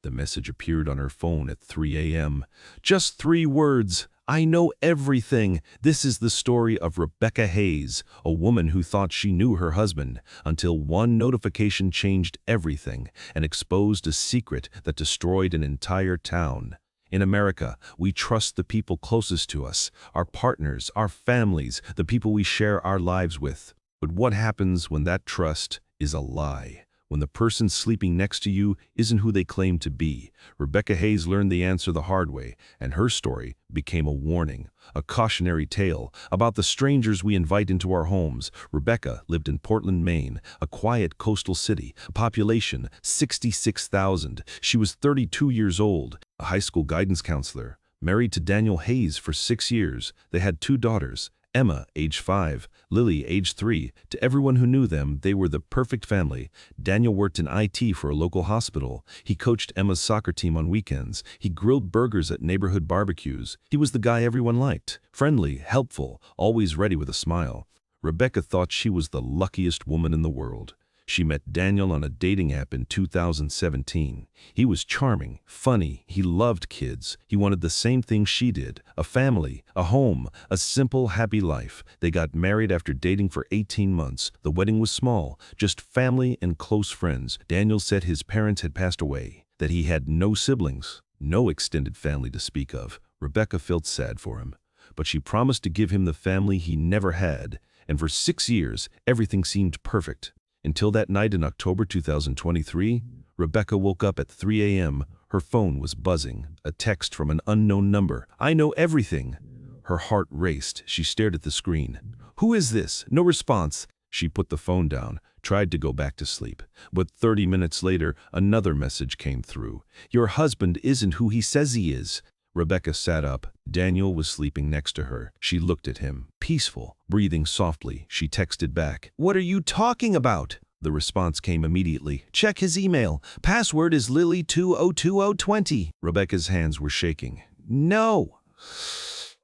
The message appeared on her phone at 3 a.m. Just 3 words. I know everything. This is the story of Rebecca Hayes, a woman who thought she knew her husband, until one notification changed everything and exposed a secret that destroyed an entire town. In America, we trust the people closest to us, our partners, our families, the people we share our lives with. But what happens when that trust is a lie? When the person sleeping next to you isn't who they claim to be? Rebecca Hayes learned the answer the hard way, and her story became a warning, a cautionary tale about the strangers we invite into our homes. Rebecca lived in Portland, Maine, a quiet coastal city, population 66,000. She was 32 years old, a high school guidance counselor, married to Daniel Hayes for 6 years. They had 2 daughters, Emma, age 5, Lily, age 3. To everyone who knew them, they were the perfect family. Daniel worked in IT for a local hospital. He coached Emma's soccer team on weekends. He grilled burgers at neighborhood barbecues. He was the guy everyone liked, friendly, helpful, always ready with a smile. Rebecca thought she was the luckiest woman in the world. She met Daniel on a dating app in 2017. He was charming, funny, he loved kids. He wanted the same thing she did, a family, a home, a simple, happy life. They got married after dating for 18 months. The wedding was small, just family and close friends. Daniel said his parents had passed away, that he had no siblings, no extended family to speak of. Rebecca felt sad for him, but she promised to give him the family he never had. And for 6 years, everything seemed perfect. Until that night in October 2023, Rebecca woke up at 3 a.m. Her phone was buzzing, a text from an unknown number. I know everything. Her heart raced. She stared at the screen. Who is this? No response. She put the phone down, tried to go back to sleep. But 30 minutes later, another message came through. Your husband isn't who he says he is. Rebecca sat up. Daniel was sleeping next to her. She looked at him, peaceful, breathing softly. She texted back, What are you talking about? The response came immediately. Check his email. Password is Lily202020. Rebecca's hands were shaking. No.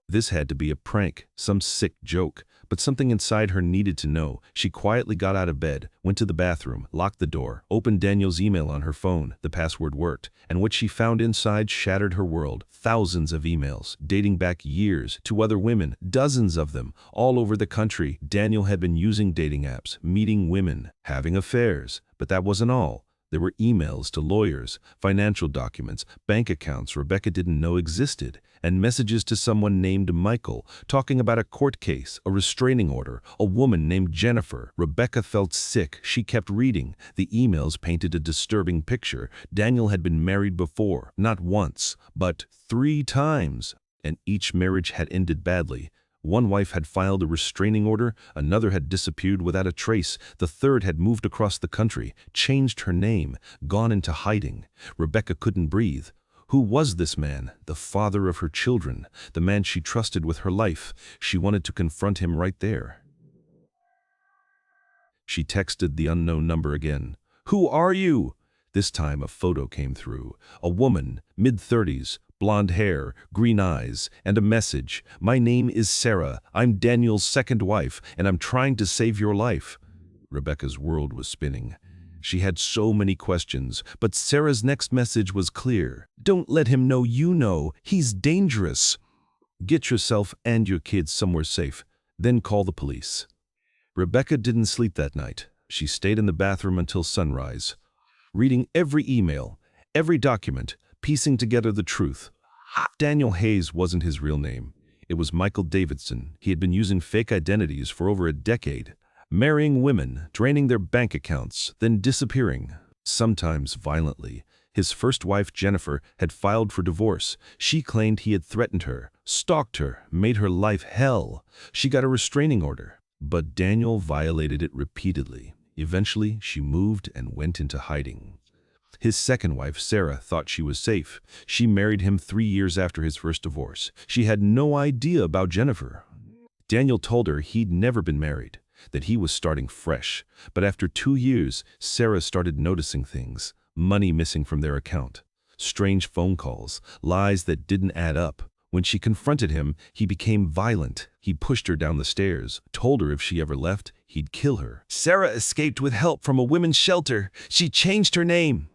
This had to be a prank, some sick joke. But something inside her needed to know. She quietly got out of bed, went to the bathroom, locked the door, opened Daniel's email on her phone. The password worked, and what she found inside shattered her world. Thousands of emails, dating back years, to other women, dozens of them, all over the country. Daniel had been using dating apps, meeting women, having affairs. But that wasn't all. There were emails to lawyers, financial documents, bank accounts Rebecca didn't know existed, and messages to someone named Michael, talking about a court case, a restraining order, a woman named Jennifer. Rebecca felt sick. She kept reading. The emails painted a disturbing picture. Daniel had been married before, not once, but 3 times, and each marriage had ended badly. One wife had filed a restraining order, another had disappeared without a trace, the third had moved across the country, changed her name, gone into hiding. Rebecca couldn't breathe. Who was this man, the father of her children, the man she trusted with her life? She wanted to confront him right there. She texted the unknown number again. Who are you? This time a photo came through. A woman, mid-30s, blonde hair, green eyes, and a message. My name is Sarah. I'm Daniel's second wife, and I'm trying to save your life. Rebecca's world was spinning. She had so many questions, but Sarah's next message was clear. Don't let him know you know. He's dangerous. Get yourself and your kids somewhere safe, then call the police. Rebecca didn't sleep that night. She stayed in the bathroom until sunrise, reading every email, every document, piecing together the truth. Daniel Hayes wasn't his real name. It was Michael Davidson. He had been using fake identities for over a decade, marrying women, draining their bank accounts, then disappearing, sometimes violently. His first wife, Jennifer, had filed for divorce. She claimed he had threatened her, stalked her, made her life hell. She got a restraining order, but Daniel violated it repeatedly. Eventually, she moved and went into hiding. His second wife, Sarah, thought she was safe. She married him 3 years after his first divorce. She had no idea about Jennifer. Daniel told her he'd never been married, that he was starting fresh. But after 2 years, Sarah started noticing things. Money missing from their account, strange phone calls, lies that didn't add up. When she confronted him, he became violent. He pushed her down the stairs, told her if she ever left, he'd kill her. Sarah escaped with help from a women's shelter. She changed her name.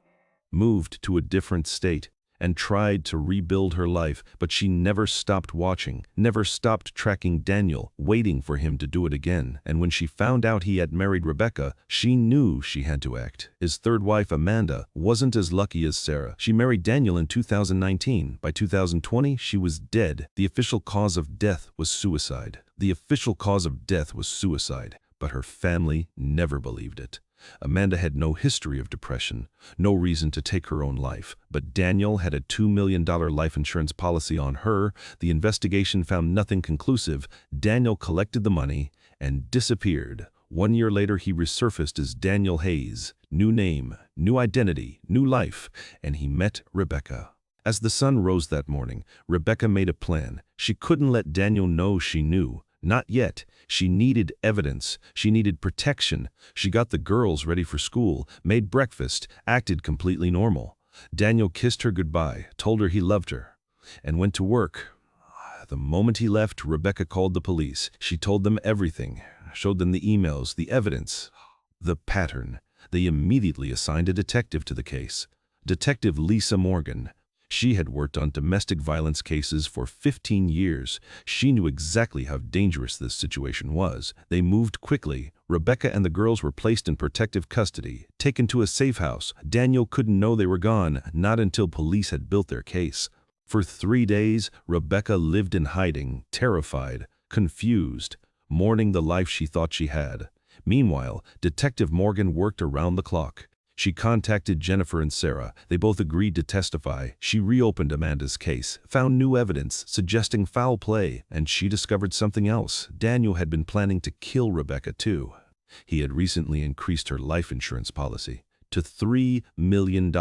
moved to a different state, and tried to rebuild her life, but she never stopped watching, never stopped tracking Daniel, waiting for him to do it again. And when she found out he had married Rebecca, she knew she had to act. His third wife, Amanda, wasn't as lucky as Sarah. She married Daniel in 2019. By 2020, she was dead. The official cause of death was suicide. But her family never believed it. Amanda had no history of depression, no reason to take her own life, but Daniel had a $2 million life insurance policy on her. The investigation found nothing conclusive. Daniel collected the money and disappeared. 1 year later, he resurfaced as Daniel Hayes. New name, new identity, new life, and he met Rebecca. As the sun rose that morning, Rebecca made a plan. She couldn't let Daniel know she knew. Not yet. She needed evidence. She needed protection. She got the girls ready for school, made breakfast, acted completely normal. Daniel kissed her goodbye, told her he loved her, and went to work. The moment he left, Rebecca called the police. She told them everything, showed them the emails, the evidence, the pattern. They immediately assigned a detective to the case. Detective Lisa Morgan. She had worked on domestic violence cases for 15 years. She knew exactly how dangerous this situation was. They moved quickly. Rebecca and the girls were placed in protective custody, taken to a safe house. Daniel couldn't know they were gone, not until police had built their case. For 3 days, Rebecca lived in hiding, terrified, confused, mourning the life she thought she had. Meanwhile, Detective Morgan worked around the clock. She contacted Jennifer and Sarah. They both agreed to testify. She reopened Amanda's case, found new evidence suggesting foul play, and she discovered something else. Daniel had been planning to kill Rebecca too. He had recently increased her life insurance policy to $3 million,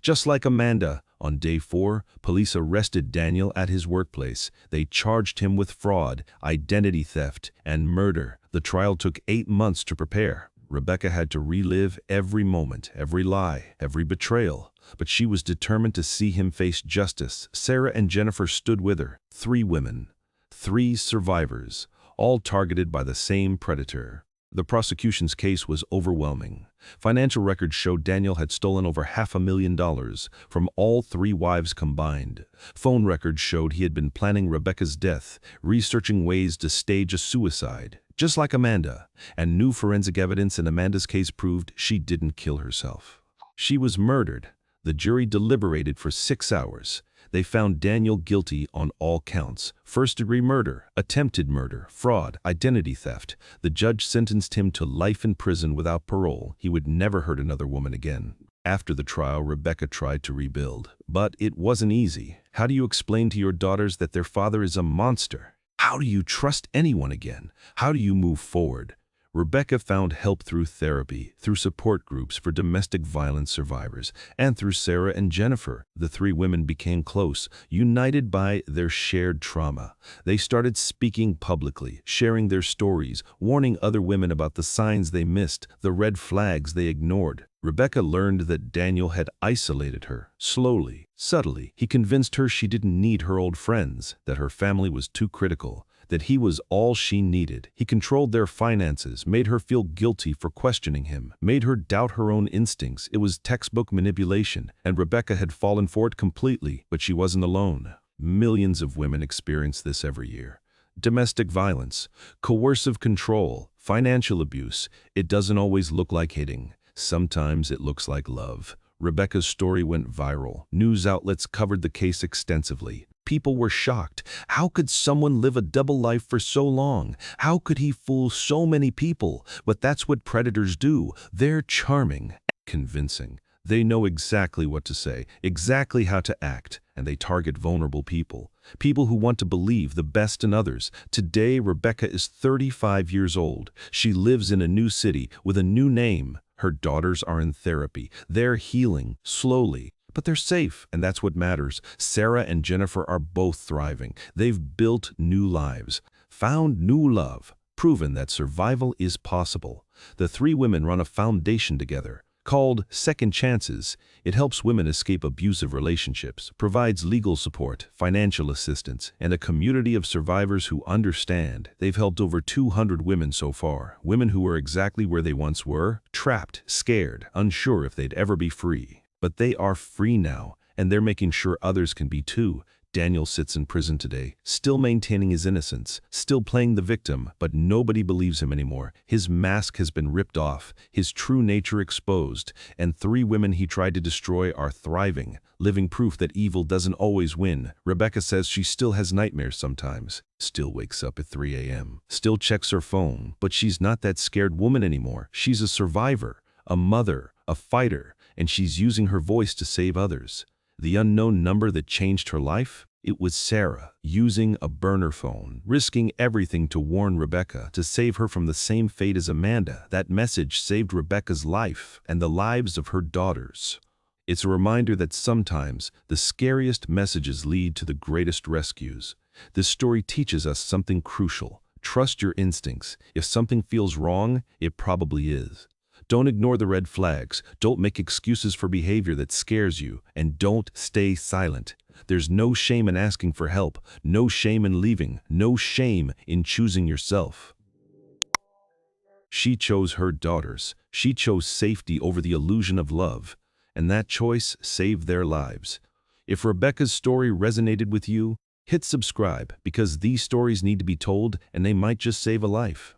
just like Amanda. On day 4, police arrested Daniel at his workplace. They charged him with fraud, identity theft, and murder. The trial took 8 months to prepare. Rebecca had to relive every moment, every lie, every betrayal, but she was determined to see him face justice. Sarah and Jennifer stood with her. 3 women, 3 survivors, all targeted by the same predator. The prosecution's case was overwhelming. Financial records showed Daniel had stolen over $500,000 from all 3 wives combined. Phone records showed he had been planning Rebecca's death, researching ways to stage a suicide, just like Amanda, and new forensic evidence in Amanda's case proved she didn't kill herself. She was murdered. The jury deliberated for 6 hours. They found Daniel guilty on all counts: first-degree murder, attempted murder, fraud, identity theft. The judge sentenced him to life in prison without parole. He would never hurt another woman again. After the trial, Rebecca tried to rebuild, but it wasn't easy. How do you explain to your daughters that their father is a monster? How do you trust anyone again? How do you move forward? Rebecca found help through therapy, through support groups for domestic violence survivors, and through Sarah and Jennifer. The 3 women became close, united by their shared trauma. They started speaking publicly, sharing their stories, warning other women about the signs they missed, the red flags they ignored. Rebecca learned that Daniel had isolated her. Slowly, subtly, he convinced her she didn't need her old friends, that her family was too critical, that he was all she needed. He controlled their finances, made her feel guilty for questioning him, made her doubt her own instincts. It was textbook manipulation, and Rebecca had fallen for it completely. But she wasn't alone. Millions of women experience this every year. Domestic violence, coercive control, financial abuse. It doesn't always look like hitting. Sometimes it looks like love. Rebecca's story went viral. News outlets covered the case extensively. People were shocked. How could someone live a double life for so long? How could he fool so many people? But that's what predators do. They're charming, convincing. They know exactly what to say, exactly how to act, and they target vulnerable people. People who want to believe the best in others. Today, Rebecca is 35 years old. She lives in a new city with a new name. Her daughters are in therapy. They're healing, slowly. But they're safe, and that's what matters. Sarah and Jennifer are both thriving. They've built new lives, found new love, proven that survival is possible. The 3 women run a foundation together called Second Chances. It helps women escape abusive relationships, provides legal support, financial assistance, and a community of survivors who understand. They've helped over 200 women so far, women who were exactly where they once were, trapped, scared, unsure if they'd ever be free. But they are free now, and they're making sure others can be too. Daniel sits in prison today, still maintaining his innocence, still playing the victim, but nobody believes him anymore. His mask has been ripped off, his true nature exposed, and 3 women he tried to destroy are thriving, living proof that evil doesn't always win. Rebecca says she still has nightmares sometimes, still wakes up at 3 a.m., still checks her phone, but she's not that scared woman anymore. She's a survivor, a mother, a fighter, and she's using her voice to save others. The unknown number that changed her life? It was Sarah, using a burner phone, risking everything to warn Rebecca, to save her from the same fate as Amanda. That message saved Rebecca's life and the lives of her daughters. It's a reminder that sometimes the scariest messages lead to the greatest rescues. This story teaches us something crucial. Trust your instincts. If something feels wrong, it probably is. Don't ignore the red flags, don't make excuses for behavior that scares you, and don't stay silent. There's no shame in asking for help, no shame in leaving, no shame in choosing yourself. She chose her daughters. She chose safety over the illusion of love, and that choice saved their lives. If Rebecca's story resonated with you, hit subscribe, because these stories need to be told, and they might just save a life.